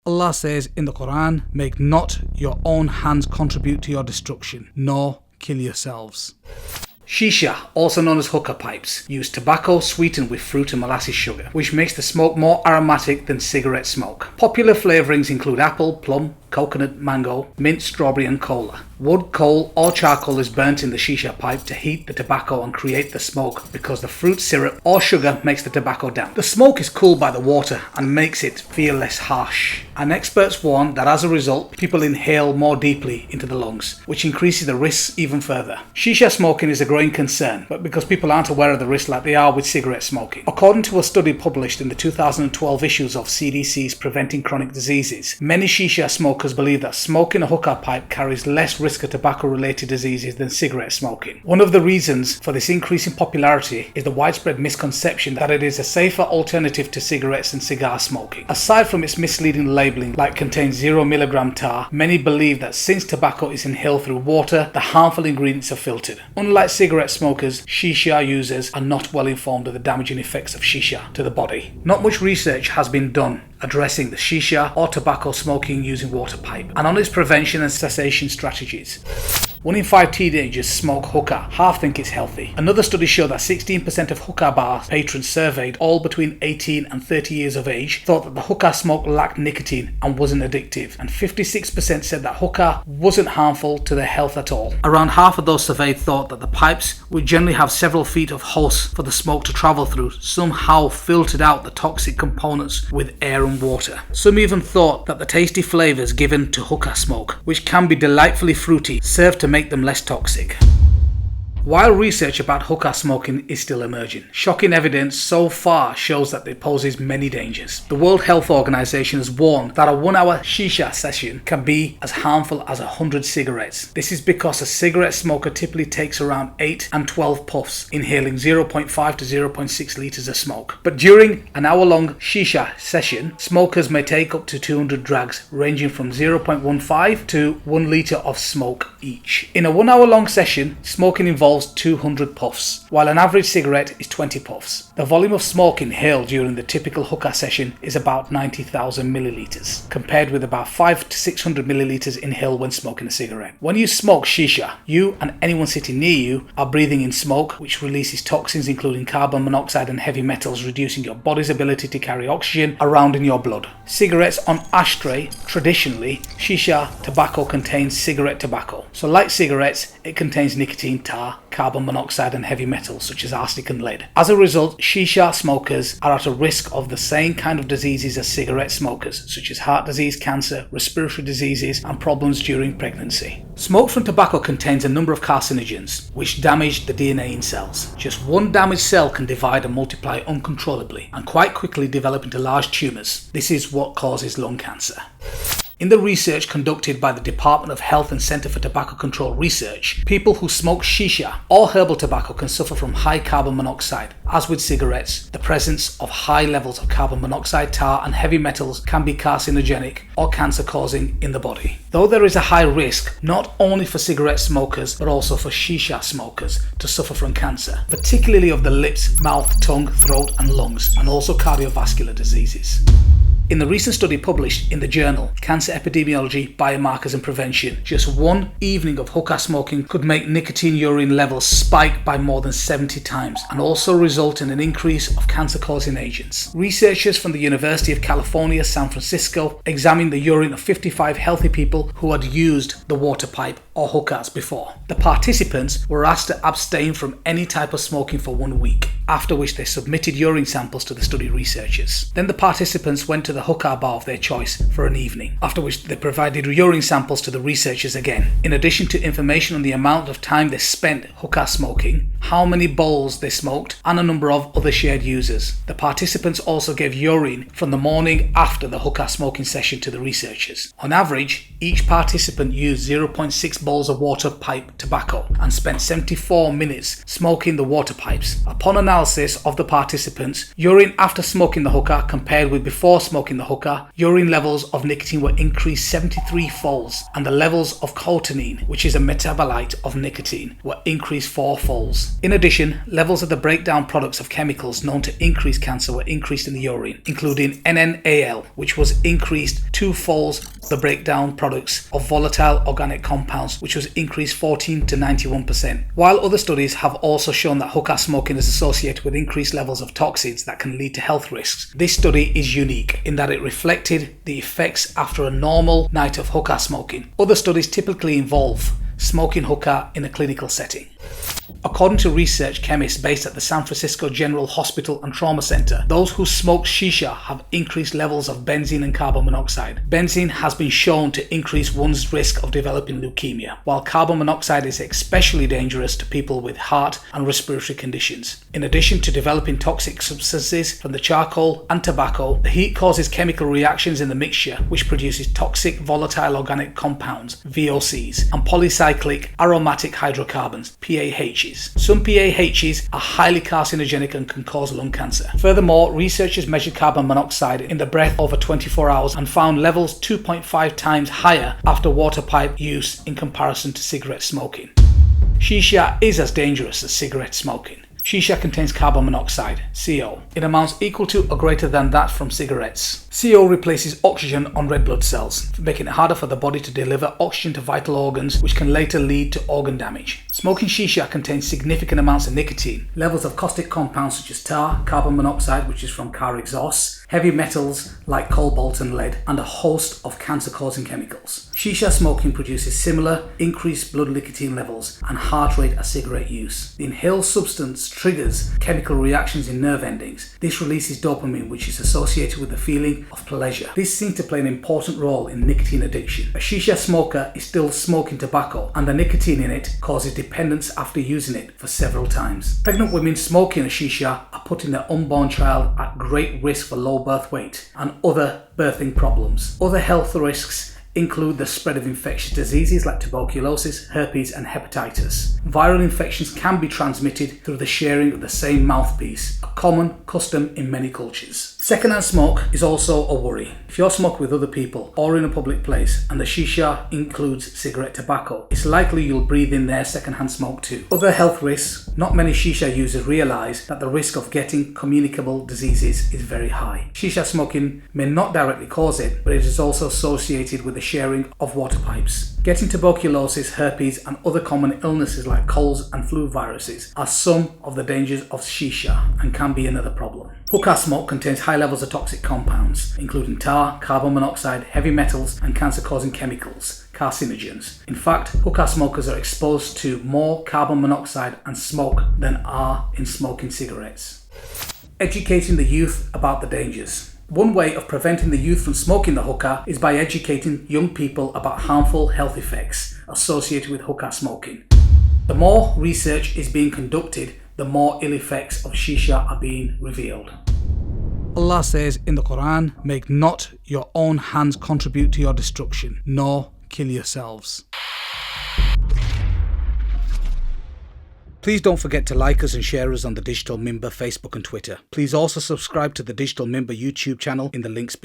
Allah says in the Quran, "Make not your own hands contribute to your destruction, nor kill yourselves." Shisha, also known as hookah pipes, use tobacco sweetened with fruit and molasses sugar, which makes the smoke more aromatic than cigarette smoke. Popular flavourings include apple, plum, coconut, mango, mint, strawberry and cola. Wood, coal or charcoal is burnt in the shisha pipe to heat the tobacco and create the smoke because the fruit syrup or sugar makes the tobacco damp. The smoke is cooled by the water and makes it feel less harsh. And experts warn that as a result, people inhale more deeply into the lungs, which increases the risks even further. Shisha smoking is a growing concern, but because people aren't aware of the risk like they are with cigarette smoking. According to a study published in the 2012 issues of CDC's Preventing Chronic Diseases, many shisha smokers believe that smoking a hookah pipe carries less risk of tobacco-related diseases than cigarette smoking. One of the reasons for this increase in popularity is the widespread misconception that it is a safer alternative to cigarettes and cigar smoking. Aside from its misleading labelling, like contains 0 mg tar, many believe that since tobacco is inhaled through water, the harmful ingredients are filtered. Unlike cigarette smokers, shisha users are not well informed of the damaging effects of shisha to the body. Not much research has been done addressing the shisha or tobacco smoking using water pipe and on its prevention and cessation strategies. 1 in 5 teenagers smoke hookah, half think it's healthy. Another study showed that 16% of hookah bar patrons surveyed, all between 18 and 30 years of age, thought that the hookah smoke lacked nicotine and wasn't addictive, and 56% said that hookah wasn't harmful to their health at all. Around half of those surveyed thought that the pipes, which generally have several feet of hose for the smoke to travel through, somehow filtered out the toxic components with air and water. Some even thought that the tasty flavours given to hookah smoke, which can be delightfully fruity, served to make them less toxic. While research about hookah smoking is still emerging, shocking evidence so far shows that it poses many dangers. The World Health Organization has warned that a 1-hour shisha session can be as harmful as 100 cigarettes. This is because a cigarette smoker typically takes around 8 and 12 puffs, inhaling 0.5 to 0.6 litres of smoke. But during an hour-long shisha session, smokers may take up to 200 drags, ranging from 0.15 to 1 litre of smoke each. In a 1-hour-long session, smoking involves 200 puffs, while an average cigarette is 20 puffs. The volume of smoke inhaled during the typical hookah session is about 90,000 millilitres, compared with about 500 to 600 millilitres inhaled when smoking a cigarette. When you smoke shisha, you and anyone sitting near you are breathing in smoke, which releases toxins including carbon monoxide and heavy metals, reducing your body's ability to carry oxygen around in your blood. Cigarettes on ashtray, traditionally, shisha tobacco contains cigarette tobacco. So like cigarettes, it contains nicotine, tar, carbon monoxide and heavy metals such as arsenic and lead. As a result, shisha smokers are at a risk of the same kind of diseases as cigarette smokers, such as heart disease, cancer, respiratory diseases and problems during pregnancy. Smoke from tobacco contains a number of carcinogens which damage the DNA in cells. Just one damaged cell can divide and multiply uncontrollably and quite quickly develop into large tumours. This is what causes lung cancer. In the research conducted by the Department of Health and Center for Tobacco Control Research, people who smoke shisha or herbal tobacco can suffer from high carbon monoxide. As with cigarettes, the presence of high levels of carbon monoxide, tar and heavy metals can be carcinogenic or cancer-causing in the body. Though there is a high risk, not only for cigarette smokers but also for shisha smokers to suffer from cancer, particularly of the lips, mouth, tongue, throat and lungs, and also cardiovascular diseases. In the recent study published in the journal Cancer Epidemiology, Biomarkers and Prevention, just one evening of hookah smoking could make nicotine urine levels spike by more than 70 times and also result in an increase of cancer-causing agents. Researchers from the University of California, San Francisco examined the urine of 55 healthy people who had used the water pipe or hookahs before. The participants were asked to abstain from any type of smoking for 1 week, after which they submitted urine samples to the study researchers. Then the participants went to the hookah bar of their choice for an evening, after which they provided urine samples to the researchers again. In addition to information on the amount of time they spent hookah smoking, how many bowls they smoked, and a number of other shared users, the participants also gave urine from the morning after the hookah smoking session to the researchers. On average, each participant used 0.6 bowls of water pipe tobacco and spent 74 minutes smoking the water pipes. Upon analysis of the participants' urine after smoking the hookah compared with before smoking the hookah, urine levels of nicotine were increased 73 folds, and the levels of cotinine, which is a metabolite of nicotine, were increased 4 folds. compounds. In addition, levels of the breakdown products of chemicals known to increase cancer were increased in the urine, including NNAL, which was increased twofold, the breakdown products of volatile organic compounds, which was increased 14 to 91%. While other studies have also shown that hookah smoking is associated with increased levels of toxins that can lead to health risks, this study is unique in that it reflected the effects after a normal night of hookah smoking. Other studies typically involve smoking hookah in a clinical setting. According to research chemists based at the San Francisco General Hospital and Trauma Center, those who smoke shisha have increased levels of benzene and carbon monoxide. Benzene has been shown to increase one's risk of developing leukemia, while carbon monoxide is especially dangerous to people with heart and respiratory conditions. In addition to developing toxic substances from the charcoal and tobacco, the heat causes chemical reactions in the mixture, which produces toxic volatile organic compounds, VOCs, and polycyclic aromatic hydrocarbons, PAHs. Some PAHs are highly carcinogenic and can cause lung cancer. Furthermore, researchers measured carbon monoxide in the breath over 24 hours and found levels 2.5 times higher after water pipe use in comparison to cigarette smoking. Shisha is as dangerous as cigarette smoking. Shisha contains carbon monoxide, CO, in amounts equal to or greater than that from cigarettes. CO replaces oxygen on red blood cells, making it harder for the body to deliver oxygen to vital organs, which can later lead to organ damage. Smoking shisha contains significant amounts of nicotine, levels of caustic compounds such as tar, carbon monoxide, which is from car exhausts, heavy metals like cobalt and lead, and a host of cancer-causing chemicals. Shisha smoking produces similar increased blood nicotine levels and heart rate as cigarette use. The inhaled substance triggers chemical reactions in nerve endings. This releases dopamine, which is associated with the feeling of pleasure. This seems to play an important role in nicotine addiction. A shisha smoker is still smoking tobacco, and the nicotine in it causes dependence after using it for several times. Pregnant women smoking a shisha are putting their unborn child at great risk for low birth weight and other birthing problems. Other health risks include the spread of infectious diseases like tuberculosis, herpes, and hepatitis. Viral infections can be transmitted through the sharing of the same mouthpiece, a common custom in many cultures. Secondhand smoke is also a worry. If you're smoking with other people or in a public place and the shisha includes cigarette tobacco, it's likely you'll breathe in their secondhand smoke too. Other health risks: not many shisha users realize that the risk of getting communicable diseases is very high. Shisha smoking may not directly cause it, but it is also associated with the sharing of water pipes. Getting tuberculosis, herpes, and other common illnesses like colds and flu viruses are some of the dangers of shisha and can be another problem. Hookah smoke contains high levels of toxic compounds, including tar, carbon monoxide, heavy metals, and cancer-causing chemicals, carcinogens. In fact, hookah smokers are exposed to more carbon monoxide and smoke than are in smoking cigarettes. Educating the youth about the dangers. One way of preventing the youth from smoking the hookah is by educating young people about harmful health effects associated with hookah smoking. The more research is being conducted, the more ill effects of shisha are being revealed. Allah says in the Quran, "Make not your own hands contribute to your destruction, nor kill yourselves." Please don't forget to like us and share us on the Digital Minbar Facebook and Twitter. Please also subscribe to the Digital Minbar YouTube channel in the links below.